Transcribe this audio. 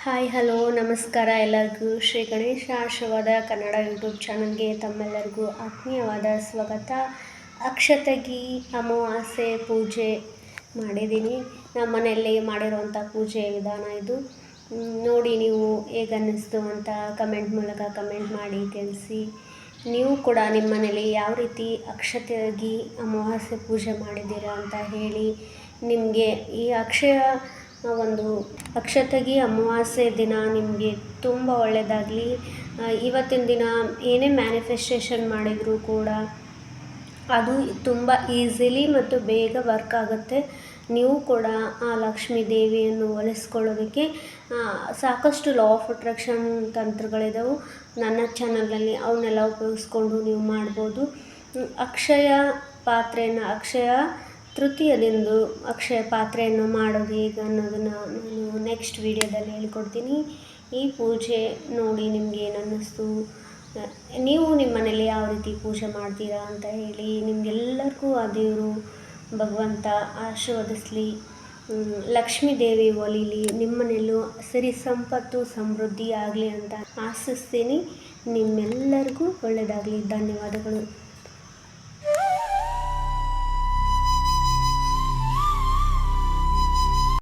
Hi hello ನಮಸ್ಕಾರ ಎಲ್ಲರಿಗೂ. ಶ್ರೀ ಗಣೇಶ ಆಶೀರ್ವಾದ ಕನ್ನಡ ಯೂಟ್ಯೂಬ್ ಚಾನಲ್ಗೆ ತಮ್ಮೆಲ್ಲರಿಗೂ ಆತ್ಮೀಯವಾದ ಸ್ವಾಗತ. ಅಕ್ಷತೆಗೆ ಅಮಾವಾಸ್ಯೆ ಪೂಜೆ ಮಾಡಿದ್ದೀನಿ. ನಮ್ಮ ಮನೆಯಲ್ಲಿ ಮಾಡಿರುವಂಥ ಪೂಜೆ ವಿಧಾನ ಇದು. ನೋಡಿ ನೀವು ಹೇಗೆ ಅನ್ನಿಸ್ತು ಅಂತ ಕಮೆಂಟ್ ಮೂಲಕ ಕಮೆಂಟ್ ಮಾಡಿ ತಿಳಿಸಿ. ನೀವು ಕೂಡ ನಿಮ್ಮ ಮನೇಲಿ ಯಾವ ರೀತಿ ಅಕ್ಷತೆಗೆ ಅಮಾವಾಸ್ಯೆ ಪೂಜೆ ಮಾಡಿದ್ದೀರಾ ಅಂತ ಹೇಳಿ. ನಿಮಗೆ ಈ ಒಂದು ಅಕ್ಷತೆಗೆ ಅಮಾವಾಸ್ಯೆ ದಿನ ನಿಮಗೆ ತುಂಬ ಒಳ್ಳೆಯದಾಗಲಿ. ಇವತ್ತಿನ ದಿನ ಏನೇ ಮ್ಯಾನಿಫೆಸ್ಟೇಷನ್ ಮಾಡಿದರೂ ಕೂಡ ಅದು ತುಂಬ ಈಸಿಲಿ ಮತ್ತು ಬೇಗ ವರ್ಕ್ ಆಗುತ್ತೆ. ನೀವು ಕೂಡ ಆ ಲಕ್ಷ್ಮೀ ದೇವಿಯನ್ನು ಒಲಿಸ್ಕೊಳ್ಳೋದಕ್ಕೆ ಸಾಕಷ್ಟು ಲಾ ಆಫ್ ಅಟ್ರಾಕ್ಷನ್ ತಂತ್ರಗಳಿದಾವೆ ನನ್ನ ಚಾನಲ್ನಲ್ಲಿ. ಅವನ್ನೆಲ್ಲ ಉಪಯೋಗಿಸ್ಕೊಂಡು ನೀವು ಮಾಡ್ಬೋದು. ಅಕ್ಷಯ ತೃತೀಯದಿಂದು ಅಕ್ಷಯ ಪಾತ್ರೆಯನ್ನು ಮಾಡೋದು ಹೇಗೆ ಅನ್ನೋದನ್ನು ನಾನು ನೆಕ್ಸ್ಟ್ ವಿಡಿಯೋದಲ್ಲಿ ಹೇಳ್ಕೊಡ್ತೀನಿ. ಈ ಪೂಜೆ ನೋಡಿ ನಿಮ್ಗೆ ಏನು ಅನ್ನಿಸ್ತು, ನೀವು ನಿಮ್ಮ ಮನೇಲಿ ಯಾವ ರೀತಿ ಪೂಜೆ ಮಾಡ್ತೀರಾ ಅಂತ ಹೇಳಿ. ನಿಮಗೆಲ್ಲರಿಗೂ ಆ ದೇವರು ಭಗವಂತ ಆಶೀರ್ವದಿಸಲಿ, ಲಕ್ಷ್ಮೀ ದೇವಿ ಒಲಿಲಿ, ನಿಮ್ಮನೆಯಲ್ಲೂ ಸಿರಿ ಸಂಪತ್ತು ಸಮೃದ್ಧಿ ಆಗಲಿ ಅಂತ ಆಶಿಸ್ತೀನಿ. ನಿಮ್ಮೆಲ್ಲರಿಗೂ ಒಳ್ಳೆಯದಾಗಲಿ. ಧನ್ಯವಾದಗಳು.